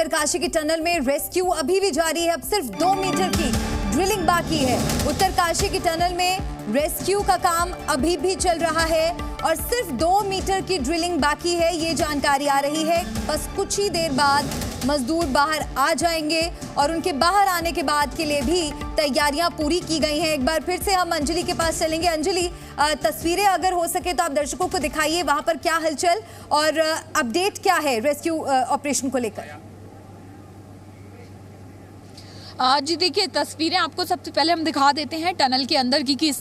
उत्तरकाशी के टनल में रेस्क्यू अभी भी जारी है। अब सिर्फ 2 मीटर की ड्रिलिंग बाकी है। उत्तरकाशी के टनल में रेस्क्यू का काम अभी भी चल रहा है और सिर्फ 2 मीटर की ड्रिलिंग बाकी है, ये जानकारी आ रही है। बस कुछ ही देर बाद मजदूर बाहर आ जाएंगे और उनके बाहर आने के बाद के लिए भी तैयारियां पूरी की गई हैं। एक बार फिर से हम अंजलि के पास चलेंगे। अंजलि, तस्वीरें अगर हो सके तो आप दर्शकों को दिखाइए, वहां पर क्या हलचल और अपडेट क्या है रेस्क्यू ऑपरेशन को लेकर। जी देखिए, तस्वीरें आपको सबसे पहले हम दिखा देते हैं टनल के अंदर की कि इस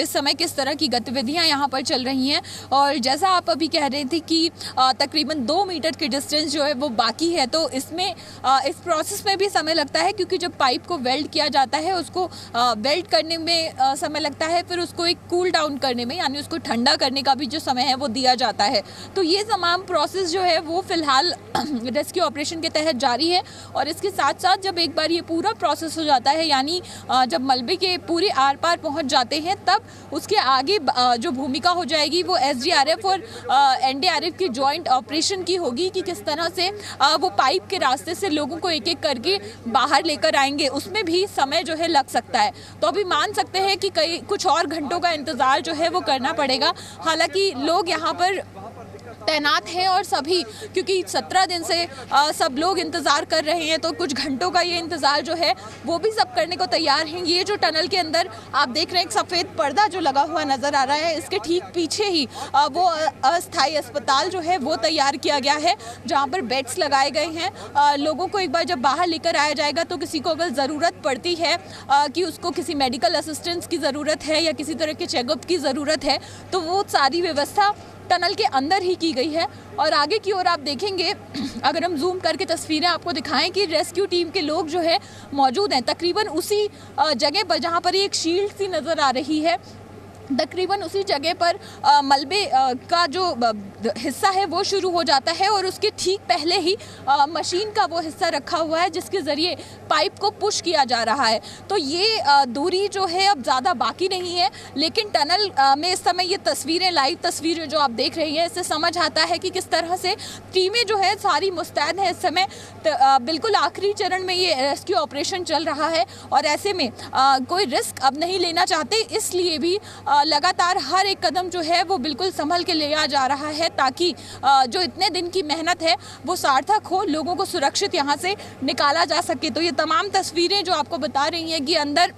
समय किस तरह की गतिविधियां यहां पर चल रही हैं। और जैसा आप अभी कह रहे थे कि तकरीबन 2 मीटर की डिस्टेंस जो है वो बाकी है, तो इसमें इस प्रोसेस में भी समय लगता है, क्योंकि जब पाइप को वेल्ड किया जाता है उसको वेल्ड करने में समय लगता है, फिर उसको एक कूल डाउन करने में यानी उसको ठंडा करने का भी जो समय है वो दिया जाता है। तो ये तमाम प्रोसेस जो है वो फिलहाल रेस्क्यू ऑपरेशन के तहत जारी है। और इसके साथ साथ जब एक बार ये पूरा प्रोसेस हो जाता है, यानी जब मलबे के पूरे आर पार पहुंच जाते हैं, तब उसके आगे जो भूमिका हो जाएगी वो एसडीआरएफ और एनडीआरएफ की जॉइंट ऑपरेशन की होगी कि किस तरह से वो पाइप के रास्ते से लोगों को एक एक करके बाहर लेकर आएंगे। उसमें भी समय जो है लग सकता है, तो अभी मान सकते हैं कि कुछ और घंटों का इंतजार जो है वो करना पड़ेगा। हालांकि लोग यहाँ पर तैनात हैं और सभी, क्योंकि 17 दिन से सब लोग इंतज़ार कर रहे हैं, तो कुछ घंटों का ये इंतज़ार जो है वो भी सब करने को तैयार हैं। ये जो टनल के अंदर आप देख रहे हैं, एक सफ़ेद पर्दा जो लगा हुआ नज़र आ रहा है, इसके ठीक पीछे ही वो अस्थायी अस्पताल जो है वो तैयार किया गया है, जहाँ पर बेड्स लगाए गए हैं। लोगों को एक बार जब बाहर लेकर आया जाएगा तो किसी को अगर ज़रूरत पड़ती है कि उसको किसी मेडिकल असिस्टेंस की ज़रूरत है या किसी तरह के चेकअप की ज़रूरत है, तो वो सारी व्यवस्था टनल के अंदर ही की गई है। और आगे की ओर आप देखेंगे, अगर हम जूम करके तस्वीरें आपको दिखाएं, कि रेस्क्यू टीम के लोग जो है मौजूद हैं तकरीबन उसी जगह पर जहां पर एक शील्ड सी नज़र आ रही है, तकरीबन उसी जगह पर मलबे का जो हिस्सा है वो शुरू हो जाता है और उसके ठीक पहले ही मशीन का वो हिस्सा रखा हुआ है जिसके ज़रिए पाइप को पुश किया जा रहा है। तो ये दूरी जो है अब ज़्यादा बाकी नहीं है, लेकिन टनल में इस समय ये तस्वीरें, लाइव तस्वीरें जो आप देख रही हैं, इससे समझ आता है कि किस तरह से टीमें जो है सारी मुस्तैद हैं इस समय। बिल्कुल आखिरी चरण में ये रेस्क्यू ऑपरेशन चल रहा है और ऐसे में कोई रिस्क अब नहीं लेना चाहते, इसलिए भी लगातार हर एक कदम जो है वो बिल्कुल संभल के लिया जा रहा है, ताकि जो इतने दिन की मेहनत है वो सार्थक हो, लोगों को सुरक्षित यहाँ से निकाला जा सके। तो ये तमाम तस्वीरें जो आपको बता रही हैं कि अंदर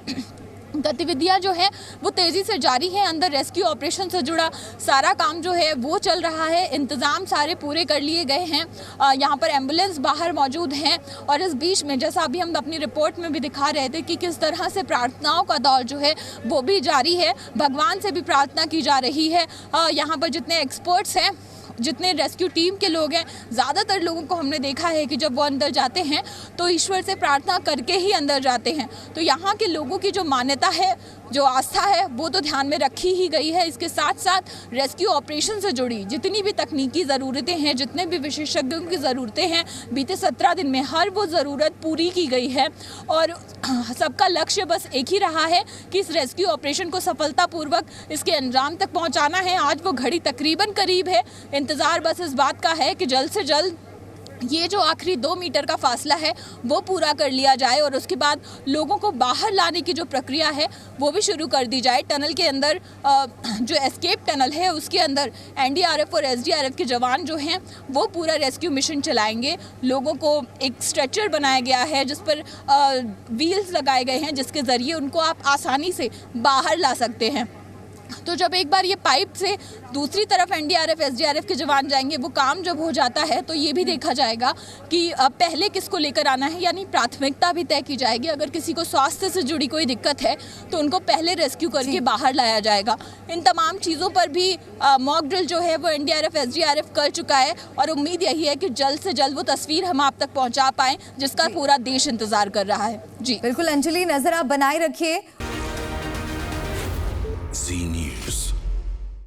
गतिविधियां जो है वो तेज़ी से जारी हैं। अंदर रेस्क्यू ऑपरेशन से जुड़ा सारा काम जो है वो चल रहा है, इंतज़ाम सारे पूरे कर लिए गए हैं। यहाँ पर एम्बुलेंस बाहर मौजूद हैं और इस बीच में, जैसा अभी हम अपनी रिपोर्ट में भी दिखा रहे थे, कि किस तरह से प्रार्थनाओं का दौर जो है वो भी जारी है। भगवान से भी प्रार्थना की जा रही है। यहाँ पर जितने एक्सपर्ट्स हैं, जितने रेस्क्यू टीम के लोग हैं, ज़्यादातर लोगों को हमने देखा है कि जब वो अंदर जाते हैं तो ईश्वर से प्रार्थना करके ही अंदर जाते हैं। तो यहाँ के लोगों की जो मान्यता है, जो आस्था है, वो तो ध्यान में रखी ही गई है। इसके साथ साथ रेस्क्यू ऑपरेशन से जुड़ी जितनी भी तकनीकी ज़रूरतें हैं, जितने भी विशेषज्ञों की ज़रूरतें हैं, बीते 17 दिन में हर वो ज़रूरत पूरी की गई है। और सबका लक्ष्य बस एक ही रहा है कि इस रेस्क्यू ऑपरेशन को सफलतापूर्वक इसके अंजाम तक पहुँचाना है। आज वो घड़ी तकरीबन करीब है। इंतज़ार बस इस बात का है कि जल्द से जल्द ये जो आखिरी 2 मीटर का फासला है वो पूरा कर लिया जाए और उसके बाद लोगों को बाहर लाने की जो प्रक्रिया है वो भी शुरू कर दी जाए। टनल के अंदर जो एस्केप टनल है उसके अंदर एनडीआरएफ और एसडीआरएफ के जवान जो हैं वो पूरा रेस्क्यू मिशन चलाएंगे। लोगों को एक स्ट्रेचर बनाया गया है जिस पर व्हील्स लगाए गए हैं, जिसके ज़रिए उनको आप आसानी से बाहर ला सकते हैं। तो जब एक बार ये पाइप से दूसरी तरफ एनडीआरएफ एसडीआरएफ के जवान जाएंगे, वो काम जब हो जाता है तो ये भी देखा जाएगा कि पहले किसको लेकर आना है, यानी प्राथमिकता भी तय की जाएगी। अगर किसी को स्वास्थ्य से जुड़ी कोई दिक्कत है तो उनको पहले रेस्क्यू करके बाहर लाया जाएगा। इन तमाम चीज़ों पर भी मॉक ड्रिल जो है वो एनडीआरएफ एसडीआरएफ कर चुका है और उम्मीद यही है कि जल्द से जल्द वो तस्वीर हम आप तक पहुँचा पाएँ जिसका पूरा देश इंतज़ार कर रहा है। जी बिल्कुल अंजलि, नज़र आप बनाए रखिए।